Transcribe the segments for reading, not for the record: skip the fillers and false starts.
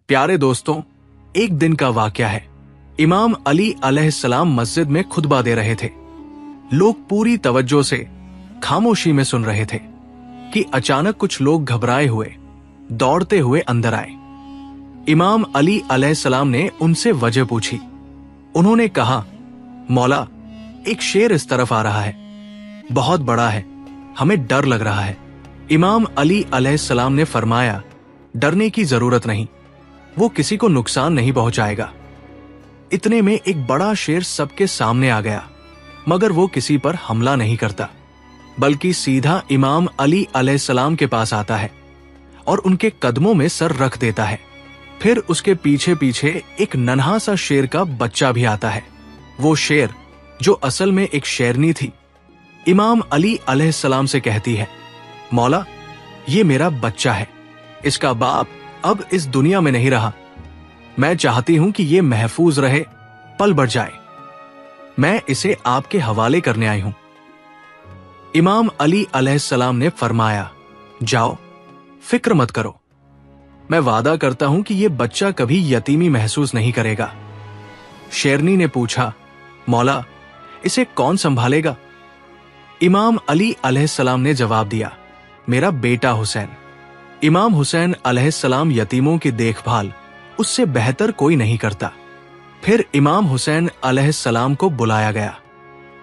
प्यारे दोस्तों, एक दिन का वाकया है। इमाम अली अलैहिस्सलाम मस्जिद में खुतबा दे रहे थे। लोग पूरी तवज्जो से खामोशी में सुन रहे थे कि अचानक कुछ लोग घबराए हुए दौड़ते हुए अंदर आए। इमाम अली अलैहिस्सलाम ने उनसे वजह पूछी। उन्होंने कहा, मौला, एक शेर इस तरफ आ रहा है, बहुत बड़ा है, हमें डर लग रहा है। इमाम अली अलैहिस्सलाम ने फरमाया, डरने की जरूरत नहीं, वो किसी को नुकसान नहीं पहुंचाएगा। इतने में एक बड़ा शेर सबके सामने आ गया, मगर वो किसी पर हमला नहीं करता, बल्कि सीधा इमाम अली अलैहिस्सलाम के पास आता है और उनके कदमों में सर रख देता है। फिर उसके पीछे पीछे एक नन्हा सा शेर का बच्चा भी आता है। वो शेर, जो असल में एक शेरनी थी, इमाम अली अलैहिस्सलाम से कहती है, मौला, ये मेरा बच्चा है, इसका बाप अब इस दुनिया में नहीं रहा। मैं चाहती हूं कि ये महफूज रहे, पल बढ़ जाए। मैं इसे आपके हवाले करने आई हूं। इमाम अली अलैहिस्सलाम ने फरमाया, जाओ, फिक्र मत करो, मैं वादा करता हूं कि ये बच्चा कभी यतीमी महसूस नहीं करेगा। शेरनी ने पूछा, मौला, इसे कौन संभालेगा? इमाम अली अलैहिस्सलाम ने जवाब दिया, मेरा बेटा हुसैन। इमाम हुसैन अलैहिस्सलाम यतीमों की देखभाल उससे बेहतर कोई नहीं करता। फिर इमाम हुसैन अलैहिस्सलाम को बुलाया गया।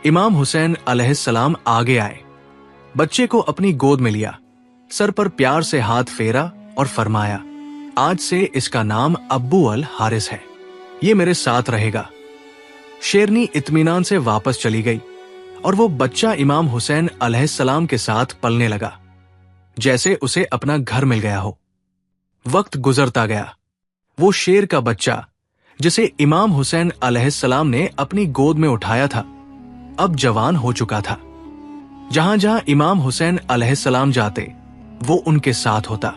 इमाम हुसैन अलैहिस्सलाम आगे आए, बच्चे को अपनी गोद में लिया, सर पर प्यार से हाथ फेरा और फरमाया, आज से इसका नाम अब्बू अल हारिस है, ये मेरे साथ रहेगा। शेरनी इत्मीनान से वापस चली गई और वो बच्चा इमाम हुसैन अलैहिस्सलाम के साथ पलने लगा, जैसे उसे अपना घर मिल गया हो। वक्त गुजरता गया। वो शेर का बच्चा, जिसे इमाम हुसैन अलैहिस्सलाम ने अपनी गोद में उठाया था, अब जवान हो चुका था। जहां जहां इमाम हुसैन अलैहिस्सलाम जाते, वो उनके साथ होता।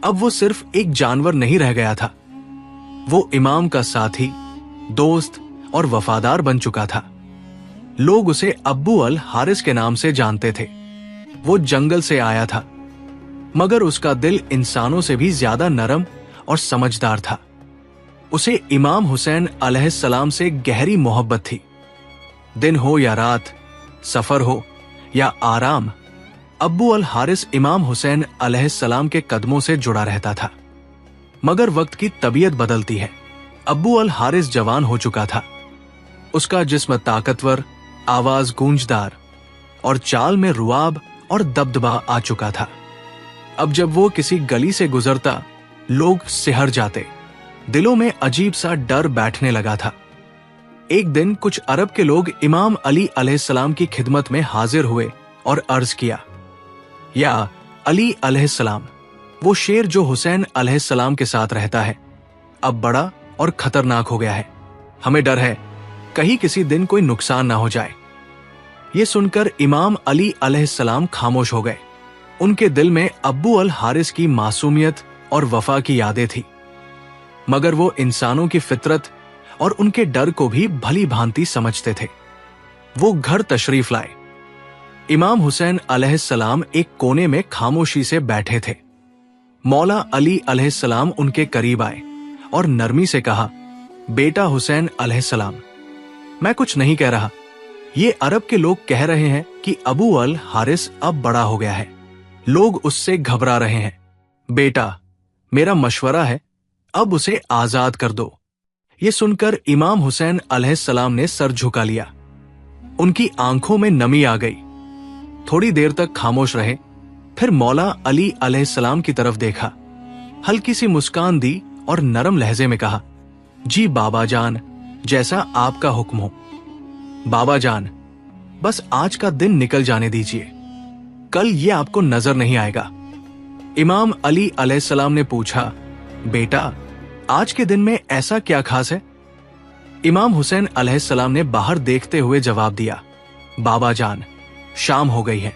अब वो सिर्फ एक जानवर नहीं रह गया था, वो इमाम का साथी, दोस्त और वफादार बन चुका था। लोग उसे अब्बू अल हारिस के नाम से जानते थे। वो जंगल से आया था, मगर उसका दिल इंसानों से भी ज्यादा नरम और समझदार था। उसे इमाम हुसैन अलैहिस्सलाम से गहरी मोहब्बत थी। दिन हो या रात, सफर हो या आराम, अब्बू अल हारिस इमाम हुसैन अलैहिस्सलाम के कदमों से जुड़ा रहता था। मगर वक्त की तबीयत बदलती है। अब्बू अल हारिस जवान हो चुका था। उसका जिस्म ताकतवर, आवाज गूंजदार और चाल में रुआब और दबदबा आ चुका था। अब जब वो किसी गली से गुजरता, लोग सिहर जाते, दिलों में अजीब सा डर बैठने लगा था। एक दिन कुछ अरब के लोग इमाम अली अलैहिस्सलाम की खिदमत में हाजिर हुए और अर्ज किया, या अली अलैहिस्सलाम, वो शेर जो हुसैन अलैहिस्सलाम के साथ रहता है, अब बड़ा और खतरनाक हो गया है। हमें डर है कहीं किसी दिन कोई नुकसान ना हो जाए। ये सुनकर इमाम अली अलैहिस्सलाम खामोश हो गए। उनके दिल में अब्बू अल हारिस की मासूमियत और वफा की यादें थी, मगर वो इंसानों की फितरत और उनके डर को भी भली भांति समझते थे। वो घर तशरीफ लाए। इमाम हुसैन अलैहिस्सलाम एक कोने में खामोशी से बैठे थे। मौला अली अलैहिस्सलाम उनके करीब आए और नरमी से कहा, बेटा हुसैन अलैहिस्सलाम, मैं कुछ नहीं कह रहा। ये अरब के लोग कह रहे हैं कि अबू अल हारिस अब बड़ा हो गया है, लोग उससे घबरा रहे हैं। बेटा, मेरा मशवरा है, अब उसे आजाद कर दो। ये सुनकर इमाम हुसैन अलैहिस्सलाम ने सर झुका लिया। उनकी आंखों में नमी आ गई। थोड़ी देर तक खामोश रहे, फिर मौला अली अलैहिस्सलाम की तरफ देखा, हल्की सी मुस्कान दी और नरम लहजे में कहा, जी बाबा जान, जैसा आपका हुक्म हो। बाबा जान, बस आज का दिन निकल जाने दीजिए, कल ये आपको नजर नहीं आएगा। इमाम अली अलैहिस्सलाम ने पूछा, बेटा, आज के दिन में ऐसा क्या खास है? इमाम हुसैन अलैहिस्सलाम ने बाहर देखते हुए जवाब दिया, बाबा जान, शाम हो गई है।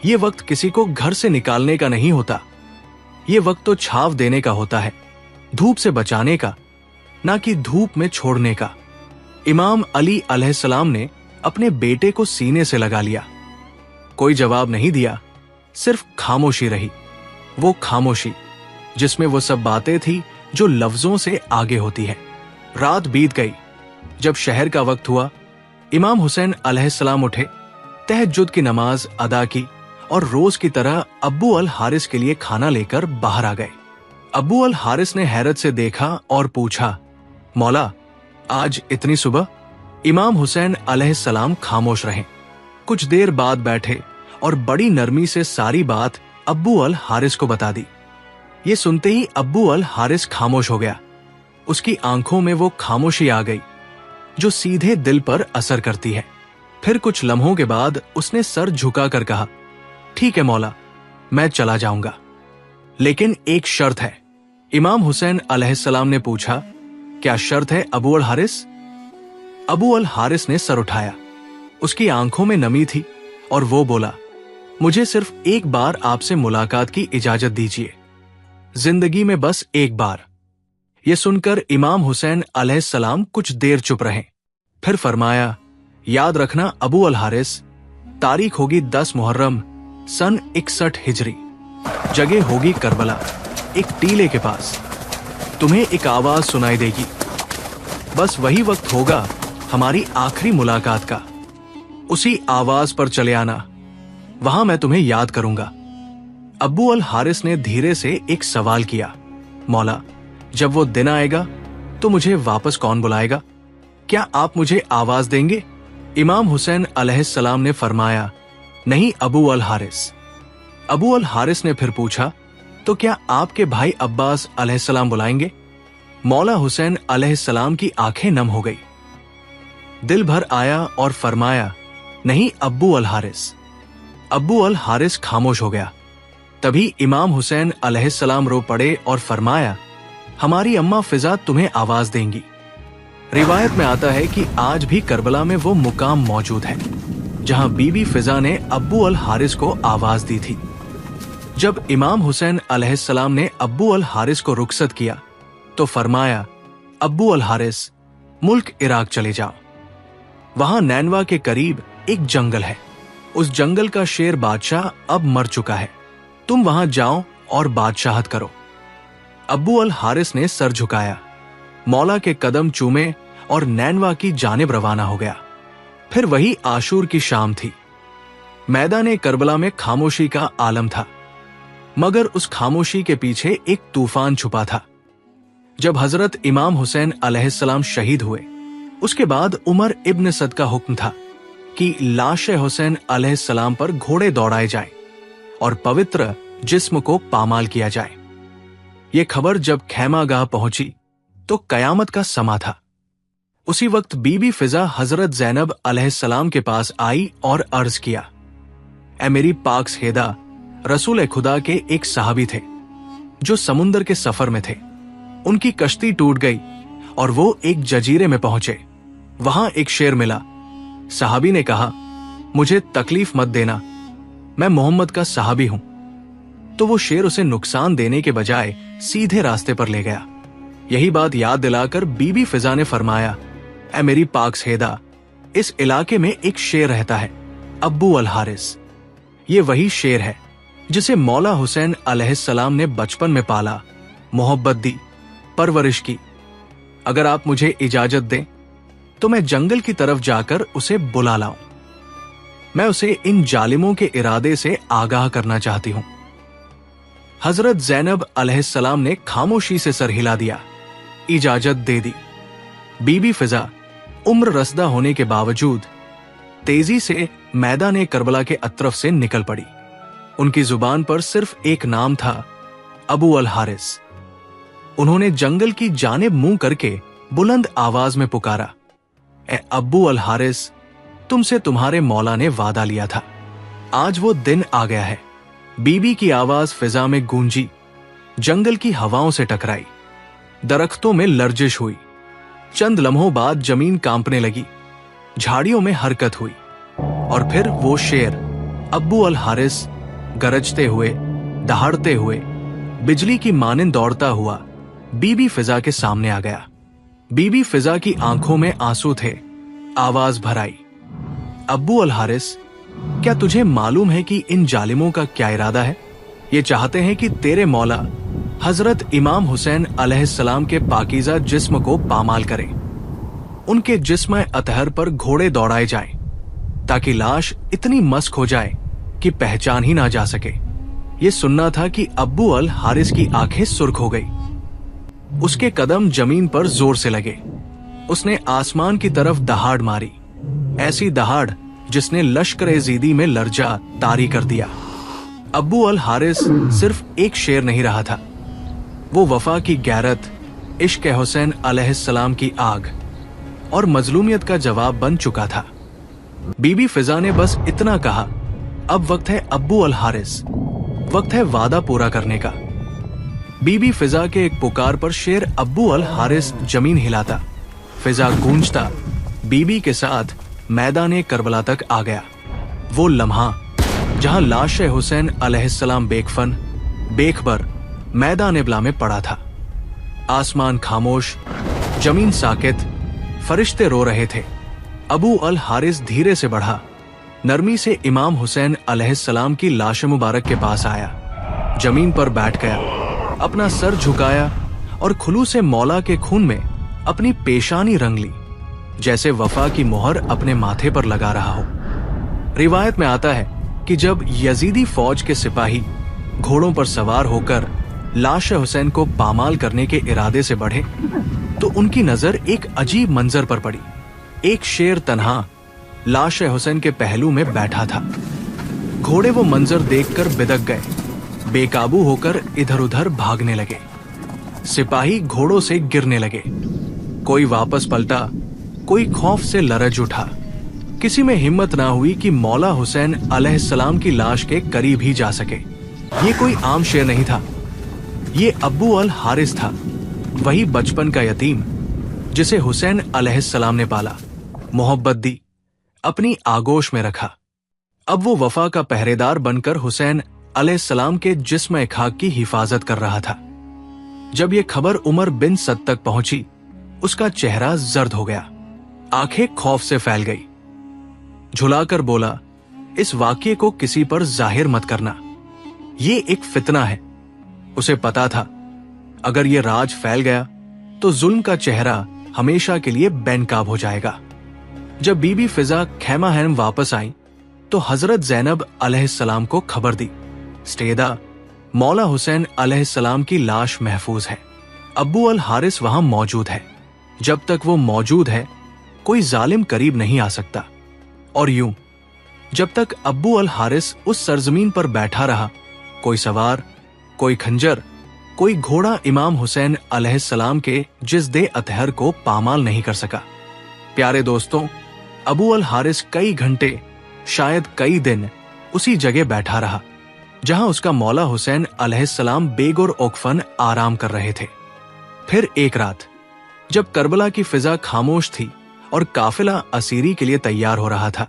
ये वक्त किसी को घर से निकालने का नहीं होता। ये वक्त तो छाव देने का होता है, धूप से बचाने का, ना कि धूप में छोड़ने का। इमाम अली अलैहिस्सलाम ने अपने बेटे को सीने से लगा लिया। कोई जवाब नहीं दिया, सिर्फ खामोशी रही। वो खामोशी जिसमें वो सब बातें थी जो लफ्जों से आगे होती है। रात बीत गई। जब शहर का वक्त हुआ, इमाम हुसैन अलैहिस्सलाम उठे, तहज्जुद की नमाज अदा की और रोज की तरह अब्बू अल हारिस के लिए खाना लेकर बाहर आ गए। अब्बू अल हारिस ने हैरत से देखा और पूछा, मौला, आज इतनी सुबह? इमाम हुसैन अलैहिस्सलाम खामोश रहे। कुछ देर बाद बैठे और बड़ी नरमी से सारी बात अब्बू अल हारिस को बता दी। ये सुनते ही अब्बू अल हारिस खामोश हो गया। उसकी आंखों में वो खामोशी आ गई जो सीधे दिल पर असर करती है। फिर कुछ लम्हों के बाद उसने सर झुकाकर कहा, ठीक है मौला, मैं चला जाऊंगा, लेकिन एक शर्त है। इमाम हुसैन अलैहिस्सलाम ने पूछा, क्या शर्त है अबू अल हारिस? अबू अल हारिस ने सर उठाया। उसकी आंखों में नमी थी और वो बोला, मुझे सिर्फ एक बार आपसे मुलाकात की इजाजत दीजिए, जिंदगी में बस एक बार। ये सुनकर इमाम हुसैन अलैहिस्सलाम कुछ देर चुप रहे। फिर फरमाया, याद रखना अबू अल हारिस, तारीख होगी 10 मुहर्रम सन 61 हिजरी। जगह होगी करबला, एक टीले के पास। तुम्हें एक आवाज सुनाई देगी। बस वही वक्त होगा हमारी आखिरी मुलाकात का। उसी आवाज पर चले आना, वहां मैं तुम्हें याद करूंगा। अब्बू अल हारिस ने धीरे से एक सवाल किया, मौला, जब वो दिन आएगा तो मुझे वापस कौन बुलाएगा? क्या आप मुझे आवाज देंगे? इमाम हुसैन अलैहिस्सलाम ने फरमाया, नहीं अबू अल हारिस। अबू अल हारिस ने फिर पूछा, तो क्या आपके भाई अब्बास अलैहिस्सलाम बुलाएंगे? मौला हुसैन अलैहिस्सलाम की आंखें नम हो गई। दिल भर आया और फरमाया, नहीं अब्बू अल हारिस। अब्बू अल हारिस खामोश हो गया। तभी इमाम हुसैन अलैहिस्सलाम रो पड़े और फरमाया, हमारी अम्मा फिजा तुम्हें आवाज देंगी। रिवायत में आता है कि आज भी करबला में वो मुकाम मौजूद है जहां बीबी फिजा ने अब्बू अल हारिस को आवाज दी थी। जब इमाम हुसैन अलैहिस्सलाम ने अब्बू अल हारिस को रुखसत किया तो फरमाया, अब्बू अल हारिस, मुल्क इराक चले जाओ। वहां नैनवा के करीब एक जंगल है। उस जंगल का शेर बादशाह अब मर चुका है। तुम वहां जाओ और बादशाहत करो। अब्बू अल हारिस ने सर झुकाया, मौला के कदम चूमे और नैनवा की जानिब रवाना हो गया। फिर वही आशूर की शाम थी। मैदान करबला में खामोशी का आलम था, मगर उस खामोशी के पीछे एक तूफान छुपा था। जब हजरत इमाम हुसैन अलैहिस्सलाम शहीद हुए, उसके बाद उमर इब्न सद का हुक्म था कि लाश हुसैन अलैहिस्सलाम पर घोड़े दौड़ाए जाएं और पवित्र जिस्म को पामाल किया जाए। ये खबर जब खैमागाह पहुंची तो कयामत का समा था। उसी वक्त बीबी फिजा हजरत ज़ैनब अलैहिस्सलाम के पास आई और अर्ज किया, ए मेरी पाक सहेदा, रसूल खुदा के एक सहाबी थे जो समुंदर के सफर में थे। उनकी कश्ती टूट गई और वो एक जजीरे में पहुंचे। वहां एक शेर मिला। सहाबी ने कहा, मुझे तकलीफ मत देना, मैं मोहम्मद का सहाबी हूं। तो वो शेर उसे नुकसान देने के बजाय सीधे रास्ते पर ले गया। यही बात याद दिलाकर बीबी फिजा ने फरमाया, ए मेरी पाक सहेदा, इस इलाके में एक शेर रहता है, अब्बू अल हारिस। ये वही शेर है जिसे मौला हुसैन अलैहिस्सलाम ने बचपन में पाला, मोहब्बत दी, परवरिश की। अगर आप मुझे इजाजत दें तो मैं जंगल की तरफ जाकर उसे बुला लाऊं। मैं उसे इन जालिमों के इरादे से आगाह करना चाहती हूं। हजरत ज़ैनब अलैहिस्सलाम ने खामोशी से सर हिला दिया, इजाजत दे दी। बीबी फिजा उम्र रसदा होने के बावजूद तेजी से मैदान करबला के अतरफ से निकल पड़ी। उनकी जुबान पर सिर्फ एक नाम था, अबू अल हारिस। उन्होंने जंगल की जानिब मुंह करके बुलंद आवाज में पुकारा, ए अब्बू अल हारिस, तुमसे तुम्हारे मौला ने वादा लिया था, आज वो दिन आ गया है। बीबी की आवाज फिजा में गूंजी, जंगल की हवाओं से टकराई, दरख्तों में लर्जिश हुई। चंद लम्हों बाद जमीन कांपने लगी, झाड़ियों में हरकत हुई और फिर वो शेर अब्बू अल हारिस गरजते हुए, दहाड़ते हुए, बिजली की मानिंद दौड़ता हुआ बीबी फिजा के सामने आ गया। बीबी फिजा की आंखों में आंसू थे। आवाज भर आई, अब्बू अल हारिस, क्या तुझे मालूम है कि इन जालिमों का क्या इरादा है? ये चाहते हैं कि तेरे मौला हजरत इमाम हुसैन अलैहिस्सलाम के पाकीज़ा जिस्म को पामाल करे। उनके जिस्म अतहर पर घोड़े दौड़ाए जाएं, ताकि लाश इतनी मस्क हो जाए कि पहचान ही ना जा सके। ये सुनना था कि अब्बू अल हारिस की आंखें सुर्ख हो गई। उसके कदम जमीन पर जोर से लगे। उसने आसमान की तरफ दहाड़ मारी, ऐसी दहाड़ जिसने लश्कर ज़ीदी में लर्जा तारी कर दिया। अब्बू अल हारिस सिर्फ एक शेर नहीं रहा था, वो वफा की गैरत, इश्क हुसैन अलैहिस्सलाम की आग और मजलूमियत का जवाब बन चुका था। बीबी फिजा ने बस इतना कहा, अब वक्त है अब्बू अल हारिस, वक्त है वादा पूरा करने का। बीबी फिजा के एक पुकार पर शेर अब्बू अल हारिस जमीन हिलाता, फिजा गूंजता बीबी के साथ मैदान करबला तक आ गया। वो लम्हा जहां लाश हुसैन अलैहिस्सलाम बेकफन बेखबर मैदान इब्ला में पड़ा था। आसमान खामोश, जमीन साकित, फरिश्ते रो रहे थे। अबू अल हारिस धीरे से बढ़ा, नरमी से इमाम हुसैन अलैहिस्सलाम की लाश मुबारक के पास आया, जमीन पर बैठ गया, अपना सर झुकाया और खुलू से मौला के खून में अपनी पेशानी रंग ली, जैसे वफा की मोहर अपने माथे पर लगा रहा हो। रिवायत में आता है कि जब यजीदी फौज के सिपाही घोड़ों पर सवार होकर लाश हुसैन को पामाल करने के इरादे से बढ़े, तो उनकी नजर एक अजीब मंजर पर पड़ी। एक शेर तन्हा लाश हुसैन के पहलू में बैठा था। घोड़े वो मंजर देखकर बिदक गए, बेकाबू होकर इधर उधर भागने लगे। सिपाही घोड़ों से गिरने लगे, कोई वापस पलटा, कोई खौफ से लरज उठा। किसी में हिम्मत ना हुई कि मौला हुसैन अलैहिस्सलाम की लाश के करीब ही जा सके। ये कोई आम शेर नहीं था, ये अब्बू अल हारिस था, वही बचपन का यतीम जिसे हुसैन अलैहिस्सलाम ने पाला, मोहब्बत दी, अपनी आगोश में रखा। अब वो वफा का पहरेदार बनकर हुसैन अलैहिस्सलाम के जिस्म खाक की हिफाजत कर रहा था। जब ये खबर उमर बिन सद तक पहुंची, उसका चेहरा जर्द हो गया, आंखें खौफ से फैल गई। झुलाकर बोला, इस वाक्य को किसी पर जाहिर मत करना, ये एक फितना है। उसे पता था, अगर ये राज फैल गया तो जुल्म का चेहरा हमेशा के लिए बेनकाब हो जाएगा। जब बीबी फिजा खैमाहैम वापस आई तो हजरत ज़ैनब अलैहिस्सलाम को खबर दी, स्टेदा, मौला हुसैन अलैहिस्सलाम की लाश महफूज है, अब्बू अल हारिस वहां मौजूद है। जब तक वो मौजूद है कोई जालिम करीब नहीं आ सकता। और यूं जब तक अब्बू अल हारिस उस सरजमीन पर बैठा रहा, कोई सवार, कोई खंजर, कोई घोड़ा इमाम हुसैन अलैहिस्सलाम के जिस्दे अतहर को पामाल नहीं कर सका। प्यारे दोस्तों, अबू अल हारिस कई घंटे, शायद कई दिन उसी जगह बैठा रहा जहां उसका मौला हुसैन अलैहिस्सलाम बेगुर ओकफन आराम कर रहे थे। फिर एक रात जब करबला की फिजा खामोश थी और काफिला असीरी के लिए तैयार हो रहा था,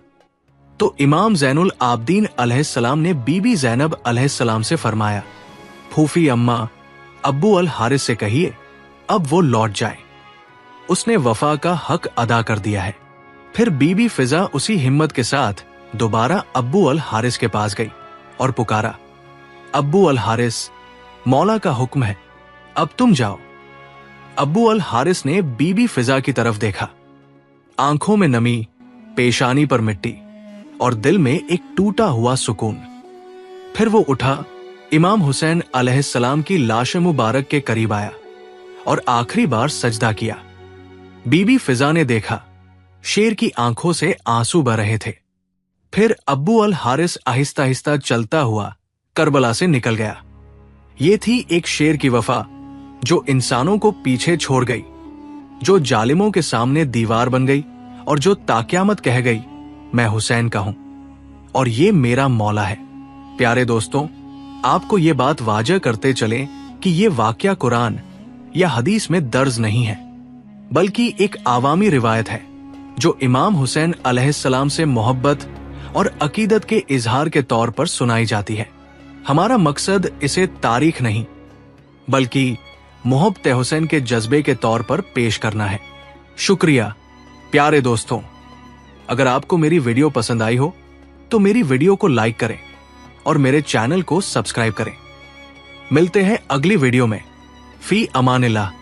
तो इमाम ज़ैनुल आबदीन अलैहिस्सलाम ने बीबी ज़ैनब अलैहिस्सलाम से फरमाया, फूफी अम्मा अब्बू अल हारिस से कहिए अब वो लौट जाए, उसने वफा का हक अदा कर दिया है। फिर बीबी फिजा उसी हिम्मत के साथ दोबारा अब्बू अल हारिस के पास गई और पुकारा, अब्बू अल हारिस, मौला का हुक्म है, अब तुम जाओ। अब्बू अल हारिस ने बीबी फिजा की तरफ देखा, आंखों में नमी, पेशानी पर मिट्टी और दिल में एक टूटा हुआ सुकून। फिर वो उठा, इमाम हुसैन अलैहिस्सलाम की लाश मुबारक के करीब आया और आखिरी बार सजदा किया। बीबी फिजा ने देखा, शेर की आंखों से आंसू बह रहे थे। फिर अब्बू अल हारिस आहिस्ता आहिस्ता चलता हुआ करबला से निकल गया। ये थी एक शेर की वफा जो इंसानों को पीछे छोड़ गई, जो जालिमों के सामने दीवार बन गई और जो ताक़यामत कह गई, मैं हुसैन का हूं और ये मेरा मौला है। प्यारे दोस्तों, आपको ये बात वाजह करते चलें कि ये वाकया कुरान या हदीस में दर्ज नहीं है, बल्कि एक आवामी रिवायत है जो इमाम हुसैन अलैहिस्सलाम से मोहब्बत और अकीदत के इजहार के तौर पर सुनाई जाती है। हमारा मकसद इसे तारीख नहीं बल्कि मोहब्बत हुसैन के जज्बे के तौर पर पेश करना है। शुक्रिया प्यारे दोस्तों। अगर आपको मेरी वीडियो पसंद आई हो तो मेरी वीडियो को लाइक करें और मेरे चैनल को सब्सक्राइब करें। मिलते हैं अगली वीडियो में। फी अमानिल्लाह।